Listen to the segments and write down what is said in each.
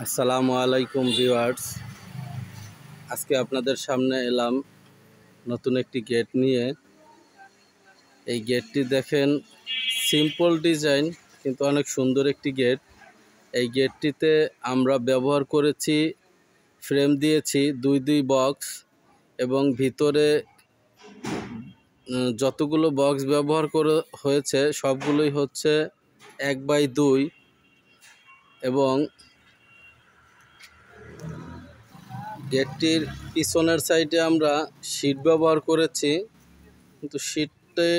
আসসালামু আলাইকুম ভিউয়ার্স। আজকে আপনাদের সামনে এলাম নতুন একটি গেট নিয়ে। এই গেটটি দেখেন, সিম্পল ডিজাইন কিন্তু অনেক সুন্দর একটি গেট। এই গেটটিতে আমরা ব্যবহার করেছি, ফ্রেম দিয়েছি দুই বক্স, এবং ভিতরে যতগুলো বক্স ব্যবহার করে হয়েছে সবগুলোই হচ্ছে 1/2, এবং গেটটির পিছনের সাইডে আমরা শীট ব্যবহার করেছি, কিন্তু শীটে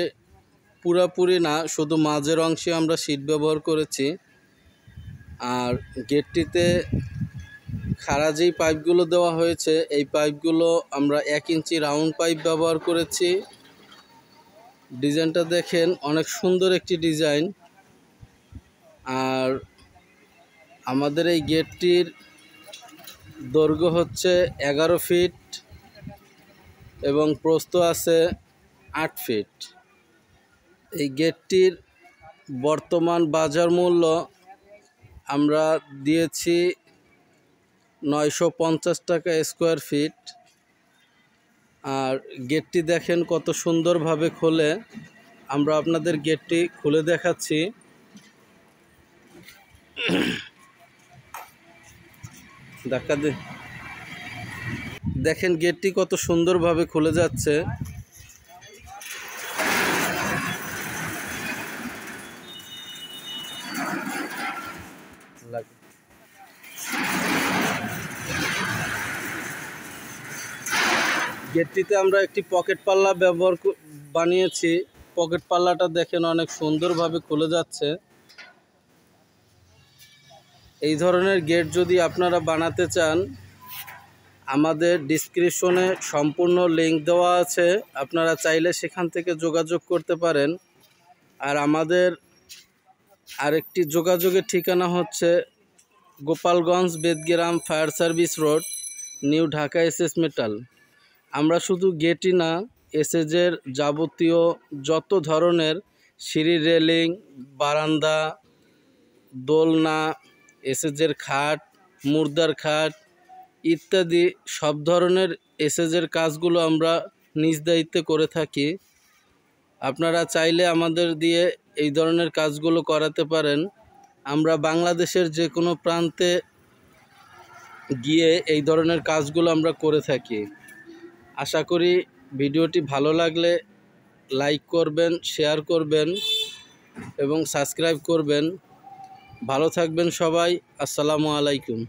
পুরাপুরি না, শুধু মাঝের অংশে আমরা শীট ব্যবহার করেছি। আর গেটটিতে খাড়া যেই পাইপগুলো দেওয়া হয়েছে, এই পাইপগুলো আমরা 1 ইঞ্চি রাউন্ড পাইপ ব্যবহার করেছি। ডিজাইনটা দেখেন, অনেক সুন্দর একটি ডিজাইন। আর আমাদের এই গেটটির দৈর্ঘ্য হচ্ছে 11 ফিট এবং প্রস্থ আছে 8 ফিট। এই গেটটির বর্তমান বাজার মূল্য আমরা দিয়েছি 950 টাকা স্কোয়ার ফিট। আর গেটটি দেখেন কত সুন্দরভাবে খোলে। আমরা আপনাদের গেটটি খুলে দেখাচ্ছি। দেখেন গেটটি কত সুন্দরভাবে খুলে যাচ্ছে। গেটটিতে আমরা একটি পকেট পাল্লা বানিয়েছি। পকেট পাল্লাটা দেখেন অনেক সুন্দরভাবে খুলে যাচ্ছে। এই ধরনের গেট যদি আপনারা বানাতে চান, আমাদের ডিসক্রিপশনে সম্পূর্ণ লিংক দেওয়া আছে, আপনারা চাইলে সেখান থেকে যোগাযোগ করতে পারেন। আর আমাদের আরেকটি যোগাযোগের ঠিকানা হচ্ছে Gopalganj Bedgram fire service road, new Dhaka SS metal. আমরা শুধু গেটই না, এসএজের যাবতীয় যত ধরনের সিঁড়ি, রেলিং, বারান্দা, দোলনা, এসএজের খাট, মুর্দার খাট ইত্যাদি সব ধরনের এসএজের কাজগুলো আমরা নিজ দায়িত্বে করে থাকি। আপনারা চাইলে আমাদের দিয়ে এই ধরনের কাজগুলো করাতে পারেন। আমরা বাংলাদেশের যে কোনো প্রান্তে গিয়ে এই ধরনের কাজগুলো আমরা করে থাকি। আশা করি ভিডিওটি ভালো লাগলে লাইক করবেন, শেয়ার করবেন এবং সাবস্ক্রাইব করবেন। ভালো থাকবেন সবাই। আসসালামু আলাইকুম।